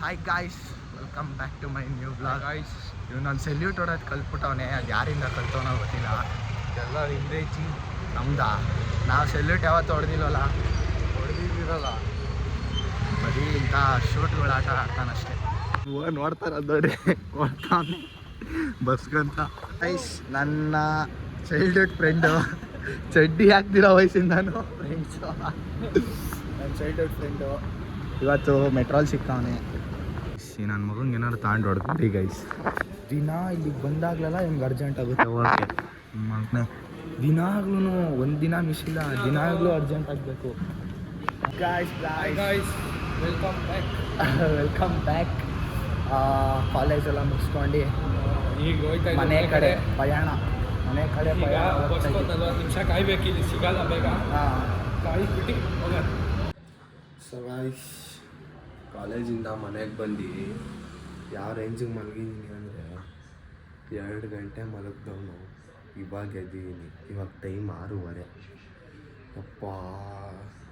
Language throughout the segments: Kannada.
Hi guys, welcome back to my new blog. Guys, ಇವನೊಂದು ಸೆಲ್ಯೂಟ್ ಹೊಡೋದು ಕಲ್ತ್ಬಿಟ್ಟವನೆ. ಅದು ಯಾರಿಂದ ಕಲ್ತವನೋ ಗೊತ್ತಿಲ್ಲ. ಎಲ್ಲ ಇಂಗ್ರೇಜಿ ನಮ್ದ. ನಾವು ಸೆಲ್ಯೂಟ್ ಯಾವತ್ತೂ ಹೊಡೆದಿಲ್ಲವಲ್ಲ, ಹೊಡೆದಿರಲ್ಲ. ಬರೀ ಇಂಥ ಶೂಟ್ಗಳು ಆಟ ಆಡ್ತಾನಷ್ಟೇ. ನೋಡ್ತಾರ ನೋಡಿ, ಕೊಡ್ತಾನೆ ಬಸ್ಗಂತ. ಗೈಸ್, ನನ್ನ ಚೈಲ್ಡ್ಹುಡ್ ಫ್ರೆಂಡು, ಚಡ್ಡಿ ಹಾಕ್ದಿರೋ ವಯಸ್ಸಿಂದನೂ ಫ್ರೆಂಡ್ಸು. ನನ್ನ ಚೈಲ್ಡ್ಹುಡ್ ಫ್ರೆಂಡು ಇವತ್ತು ಮೆಟ್ರೋಲ್ ಸಿಕ್ಕವನೆ. ನನ್ನ ಮಗಂಗೆ ಏನಾದ್ರು ತಗೊಂಡು ಹೊಡ್ತೀವಿ ಗೈಸ್. ದಿನ ಇಲ್ಲಿಗೆ ಬಂದಾಗ್ಲೆಲ್ಲ ಹೆಂಗೆ ಅರ್ಜೆಂಟ್ ಆಗುತ್ತೆ ಹೋಗೋಕ್ಕೆ. ಮಗನೇ ದಿನಾಗ್ಲೂ ಒಂದಿನ ಮಿಸ್ ಇಲ್ಲ, ದಿನಾಗ್ಲೂ ಅರ್ಜೆಂಟ್ ಆಗಬೇಕು. Guys welcome back. ಕಾಲೇಜೆಲ್ಲ ಮುಗಿಸ್ಕೊಂಡು ಈಗ ಮನೆ ಕಡೆ ಪಯಣ. ನಿಮಿಷ ಕಾಯ್ಬೇಕು, ಇಲ್ಲಿ ಸಿಗಲ್ಲ ಬೇಗ. ಕಾಯ್ಬಿಟ್ಟು ಸೊ ಗೈಸ್, ಕಾಲೇಜಿಂದ ಮನೆಗೆ ಬಂದು ಯಾವ ರೇಂಜಿಗೆ ಮಲಗಿದ್ದೀನಿ ಅಂದರೆ 2 ಗಂಟೆ ಮಲಗಿದವನು ಇವಾಗ ಎದ್ದಿದ್ದೀನಿ. ಇವಾಗ ಟೈಮ್ 6:30. ಅಪ್ಪ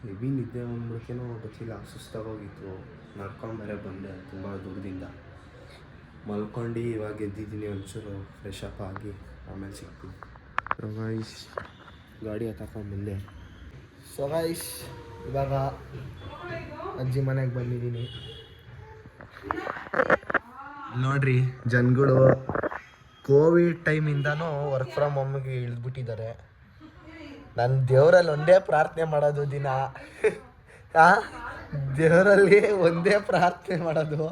ಹೆವಿ ನಿದ್ದೆ ಬಂದ್ಬಿಡ್ಕೇನೋ ಗೊತ್ತಿಲ್ಲ, ಸುಸ್ತಾಗೋಗಿತ್ತು. ನಡ್ಕೊಂಬರೇ ಬಂದೆ ತುಂಬ ದೂರದಿಂದ. ಮಲ್ಕೊಂಡು ಇವಾಗ ಎದ್ದಿದ್ದೀನಿ. ಒಂಚೂರು ಫ್ರೆಶ್ ಅಪ್ ಆಗಿ ಆಮೇಲೆ ಸಿಗ್ತೀನಿ. ಸೊ ಗೈಸ್, ಗಾಡಿ ಹತ್ತಾಕೊಂಡು ಬಂದೆ. ಸೊ ಗೈಸ್, ಇವಾಗ ಅಜ್ಜಿ ಮನೆಗೆ ಬಂದಿದ್ದೀನಿ. ನೋಡ್ರಿ, ಜನಗಳು ಕೋವಿಡ್ ಟೈಮಿಂದನೂ ವರ್ಕ್ ಫ್ರಮ್ ಹೋಮ್ಗೆ ಇಳಿದ್ಬಿಟ್ಟಿದ್ದಾರೆ. ನನ್ನ ದೇವರಲ್ಲಿ ಒಂದೇ ಪ್ರಾರ್ಥನೆ ಮಾಡೋದು ದಿನ. ದೇವರಲ್ಲಿ ಒಂದೇ ಪ್ರಾರ್ಥನೆ ಮಾಡೋದು,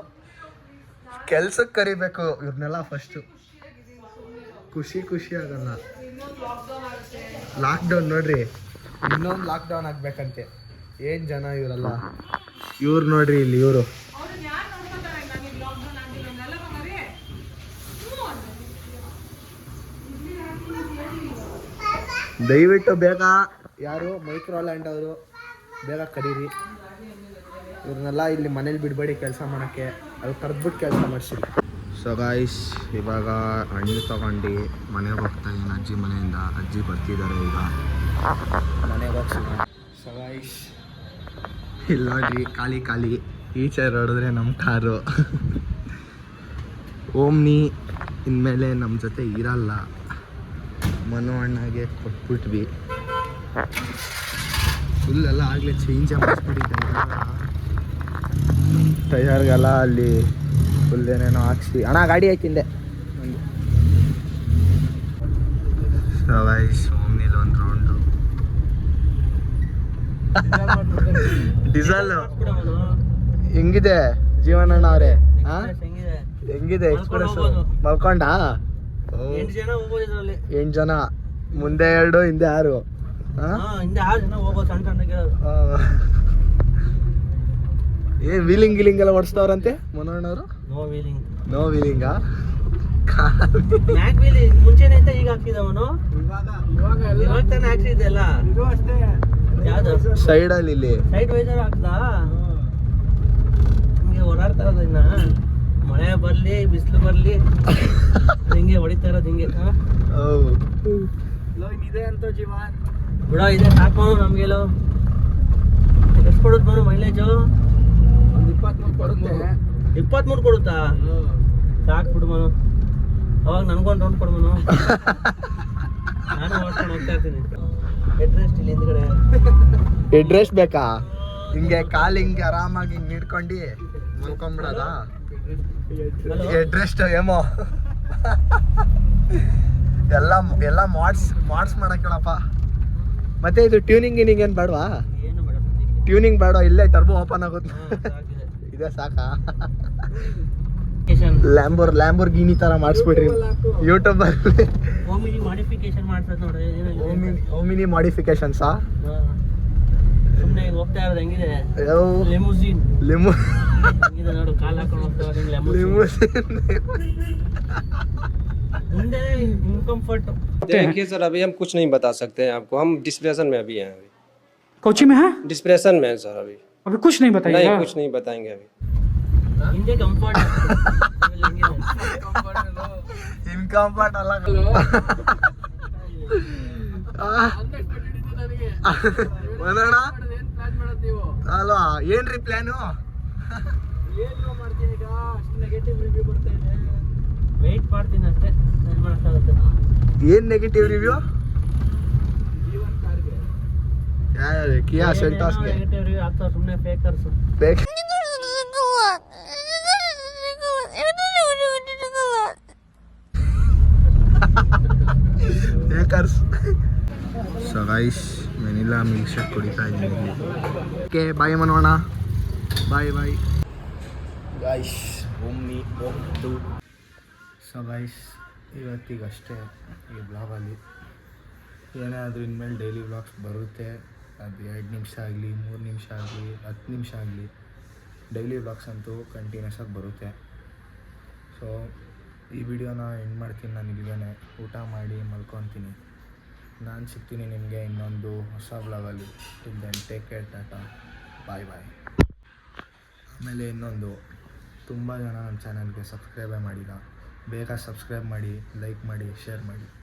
ಕೆಲ್ಸಕ್ಕೆ ಕರಿಬೇಕು ಇವ್ರನ್ನೆಲ್ಲ ಫಸ್ಟು. ಖುಷಿ ಆಗಲ್ಲ. ಲಾಕ್ಡೌನ್ ನೋಡ್ರಿ, ಇನ್ನೊಂದು ಲಾಕ್ಡೌನ್ ಆಗ್ಬೇಕಂತೆ. ಏನು ಜನ ಇವರಲ್ಲ. ಇವ್ರು ನೋಡ್ರಿ, ಇಲ್ಲಿ ಇವರು ದಯವಿಟ್ಟು ಬೇಗ ಯಾರು ಮೈಕ್ರೋಲ್ಯಾಂಡ್ ಅವರು ಬೇಗ ಕರೀರಿ. ಇವ್ರನ್ನೆಲ್ಲ ಇಲ್ಲಿ ಮನೇಲಿ ಬಿಡಬೇಡಿ ಕೆಲಸ ಮಾಡೋಕ್ಕೆ. ಅಲ್ಲಿ ಕರೆದ್ಬಿಟ್ಟು ಕೆಲಸ ಮಾಡಿಸಿ. ಸೊ ಗಾಯ್ಸ್, ಇವಾಗ ಹಣ್ಣು ತಗೊಂಡು ಮನೆಗೆ ಹೋಗ್ತಾ ಇದ್ದೀನಿ ಅಜ್ಜಿ ಮನೆಯಿಂದ. ಅಜ್ಜಿ ಬರ್ತಿದ್ದಾರೆ ಈಗ ಮನೆಗೆ ಹೋಗ್ಸಿದ. ಸೊ ಗಾಯ್ಸ್, ಇಲ್ಲಿ ನೋಡ್ರಿ, ಖಾಲಿ ಈಚೆ ನೋಡಿದ್ರೆ ನಮ್ಮ ಕಾರು. ಓಮ್ನಿ ಇನ್ಮೇಲೆ ನಮ್ಮ ಜೊತೆ ಇರಲ್ಲ, ಮನು ಅಣ್ಣಗೆ ಕೊಟ್ಬಿಟ್ವಿ. ಫುಲ್ಲೆಲ್ಲ ಆಗಲೇ ಚೇಂಜೇ ಮಾಡಿಸ್ಬಿಟ್ಟಿದ್ದೆ. ಟಯರ್ಗೆಲ್ಲ ಅಲ್ಲಿ ಫುಲ್ ಏನೇನೋ ಹಾಕ್ಸಿ. ಅಣ್ಣ ಗಾಡಿ ಹಾಕಿಂದೆ. ಸೊ ಗೈಸ್, ಓಮ್ನಿಲಿ ಒಂದು ರೌಂಡು. ಡೀಸೆಲ್ ಹೆಂಗಿದೆ ಜೀವನಣ್ಣ ಅವರೇ? ಹೆಂಗಿದೆ ಎಕ್ಸ್ಪ್ರೆಸ್? ಮಲ್ಕೊಂಡ 8 ಜನ, ಮುಂದೆ 2 ಹಿಂದೆ 6. ವೀಲಿಂಗ್ ಎಲ್ಲ ಓಡಿಸ್ತಾವ್ರಂತೆ ಮನೋಣ್ಣವರು. ನೋ ವೀಲಿಂಗಾ? ಮುಂಚೆನೆ ಈಗ ಹಾಕ್ತಿದ್ದವನು, ಸೈಡಲ್ಲಿ ಇಲ್ಲಿ ಸೈಡ್ ವೈಸರ್ ಹಾಕ್ದ. ಹಿಂಗೆ ಓಡಾಡ್ತಾರದ. ಇನ್ನ ಮಳೆ ಬರ್ಲಿ ಬಿಸಿಲು ಬರ್ಲಿ ಹಿಂಗೆ ಹೊಡಿತಾ ಇರೋದು ಹಿಂಗೆ. ಇದೆ ಅಂತ ಜೀವನ್ ಬಿಡ, ಇದೆ ಸಾಕು ನಮ್ಗೆಲ್ಲೋ. ಎಷ್ಟು ಕೊಡುತ್ತೆ ಮನು ಮೈಲೇಜು? ಒಂದು 23 ಕೊಡುತ್ತೆ. 23 ಕೊಡುತ್ತಾ? ಸಾಕು ಬಿಡು ಮನು. ಅವಾಗ ನನ್ಗೊಂದು ರೌಂಡ್ ಕೊಡು ಮನು, ನಾನು ಓಡ್ಕೊಂಡು ಹೋಗ್ತಾ ಇರ್ತೀನಿ. ಹೆಡ್ ಇಲ್ಲಿ ಹಿಂದ್ಗಡೆ ಹೆಡ್ ರೆಸ್ಟ್ ಬೇಕಾ? ಹಿಂಗೆ ಕಾಲು ಹಿಂಗೆ ಆರಾಮಾಗಿ ಹಿಂಗೆ ಹಿಡ್ಕೊಂಡು ಮಲ್ಕೊಂಡ್ಬಿಡೋದಾ? Head rest ಏಮೋ. ಎಲ್ಲ ಮಾಡ್ಸ್ ಮಾಡಕ್ಕೇಳಪ್ಪ. ಮತ್ತೆ ಇದು ಟ್ಯೂನಿಂಗ್ ಏನು ಬೇಡವಾ? ಟ್ಯೂನಿಂಗ್ ಬೇಡ, ಇಲ್ಲೇ ಟರ್ಬೋ ಓಪನ್ ಆಗುತ್ತೆ. ಇದೇ ಸಾಕಾ? ಲ್ಯಾಂಬೋರ್ಗಿನಿ ತರ ಮಾಡಿಸ್ಬಿಡ್ರಿ ಯೂಟ್ಯೂಬಲ್ಲಿ. ಓಮಿನಿ ಮಾಡಿಫಿಕೇಶನ್ ಮಾಡ್ಸೋದು ನೋಡಿ. ಓಮಿನಿ ಮಾಡಿಫಿಕೇಶನ್ಸಾ? ಸುಮ್ಮನೆ ಹೋಗ್ತಾ ಇರೋದು ಹೆಂಗಿದೆ? ಲಿಮುಸಿನ್ ಹೆಂಗಿದೆ ನೋಡು, ಕಾಲು ಹಾಕೊಂಡು ಹೋಗ್ತಾ ಇರೋದು ಲಿಮುಸಿನ್. ಮುಂದೆ ಇನ್ಕಂಫರ್ಟ್. देखिए सर, अभी हम कुछ नहीं बता सकते हैं आपको. हम डिस्प्रेशन में अभी हैं. अभी कोची में है? डिस्प्रेशन में है सर. अभी कुछ नहीं बताइएगा? नहीं, कुछ नहीं बताएंगे अभी. ಹಿಂದೆ ಕಂಫರ್ಟ್ ಇನ್ಕಂಫರ್ಟ್ ಅಲ್ಲ ಅಲ್ವಾ? ಏನ್ರಿ ಪ್ಲಾನು? ಏನು ಮಾಡ್ತೀನಿ ಈಗ ಅಷ್ಟು ನೆಗೆಟಿವ್ ರಿವ್ಯೂ ಬರ್ತಾ ಇದೆ. ವೆಯ್ಟ್ ಮಾಡ್ತೀನಿ ಅಷ್ಟೇ, ಏನು ಮಾಡೋಕ್ಕಾಗುತ್ತೆ. ಏನು ನೆಗೆಟಿವ್ ರಿವ್ಯೂ? ಕಿಯಾ ಸೆಲ್ಟಾಸ್ಗೆ ನೆಗೆಟಿವ್ ರಿವ್ಯೂ ಆಗ್ತಾವೆ ಸುಮ್ಮನೆ fakers. Fake fakers. So guys vanilla milkshake ಕುಡಿತಾ ಇದ್ದೀನಿ. ಓಕೆ ಬಾಯ್ ಮಾಡೋಣ. ಬಾಯ್ ಬಾಯ್ ಗೈಸ್. ಒಮ್ಮಿ ಒಂದು. ಸೊ ಗೈಸ್ ಇವತ್ತಿಗಷ್ಟೇ ಈ ಬ್ಲಾಗಲ್ಲಿ ಏನಾದರೂ ಇನ್ಮೇಲೆ ಡೈಲಿ ವ್ಲಾಗ್ಸ್ ಬರುತ್ತೆ. ಅದು 2 ನಿಮಿಷ ಆಗಲಿ 3 ನಿಮಿಷ ಆಗಲಿ 10 ನಿಮಿಷ ಆಗಲಿ ಡೈಲಿ ವ್ಲಾಗ್ಸ್ ಅಂತೂ ಕಂಟಿನ್ಯೂಸ್ ಆಗಿ ಬರುತ್ತೆ. ಸೊ ಈ ವಿಡಿಯೋನ ಎಂಡ್ ಮಾಡ್ತೀನಿ. ನಾನು ಇಲ್ಲಿಗೆ ಊಟ ಮಾಡಿ ಮಲ್ಕೊತೀನಿ. ನಾನು ಸಿಗ್ತೀನಿ ನಿಮಗೆ ಇನ್ನೊಂದು ಹೊಸ ವ್ಲಾಗಲ್ಲಿ. Till then take care, tata, bye bye. ಆಮೇಲೆ ಇನ್ನೊಂದು, ತುಂಬ ಜನ ನನ್ನ ಚಾನಲ್ಗೆ ಸಬ್ಸ್ಕ್ರೈಬೇ ಮಾಡಿಲ್ಲ. ಬೇಗ ಸಬ್ಸ್ಕ್ರೈಬ್ ಮಾಡಿ, ಲೈಕ್ ಮಾಡಿ, ಶೇರ್ ಮಾಡಿ.